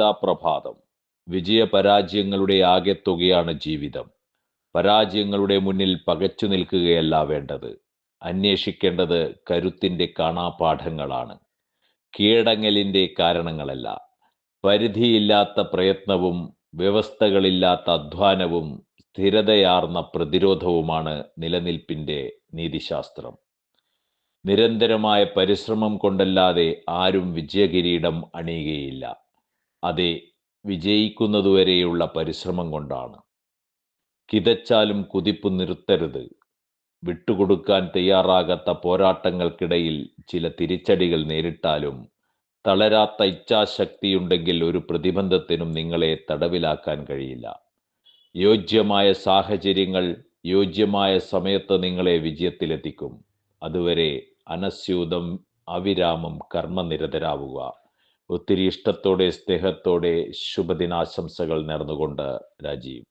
ചിന്താപ്രഭാതം. വിജയപരാജയങ്ങളുടെ ആകെത്തുകയാണ് ജീവിതം. പരാജയങ്ങളുടെ മുന്നിൽ പകച്ചു നിൽക്കുകയല്ല വേണ്ടത്. അന്വേഷിക്കേണ്ടത് കരുത്തിൻ്റെ കാണാപാഠങ്ങളാണ്, കീഴടങ്ങലിൻ്റെ കാരണങ്ങളല്ല. പരിധിയില്ലാത്ത പ്രയത്നവും വ്യവസ്ഥകളില്ലാത്ത അധ്വാനവും സ്ഥിരതയാർന്ന പ്രതിരോധവുമാണ് നിലനിൽപ്പിൻ്റെ നീതിശാസ്ത്രം. നിരന്തരമായ പരിശ്രമം കൊണ്ടല്ലാതെ ആരും വിജയകിരീടം അണിയുകയില്ല. അതെ, വിജയിക്കുന്നതുവരെയുള്ള പരിശ്രമം കൊണ്ടാണ്. കിതച്ചാലും കുതിപ്പ് നിർത്തരുത്. വിട്ടുകൊടുക്കാൻ തയ്യാറാകാത്ത പോരാട്ടങ്ങൾക്കിടയിൽ ചില തിരിച്ചടികൾ നേരിട്ടാലും തളരാത്ത ഇച്ഛാശക്തിയുണ്ടെങ്കിൽ ഒരു പ്രതിബന്ധത്തിനും നിങ്ങളെ തടവിലാക്കാൻ കഴിയില്ല. യോജ്യമായ സാഹചര്യങ്ങൾ യോജ്യമായ സമയത്ത് നിങ്ങളെ വിജയത്തിലെത്തിക്കും. അതുവരെ അനസ്യൂതം അവിരാമം കർമ്മനിരതരാവുക. ഒത്തിരി ഇഷ്ടത്തോടെ സ്നേഹത്തോടെ ശുഭദിനാശംസകൾ നേർന്നുകൊണ്ട് രാജീവ്.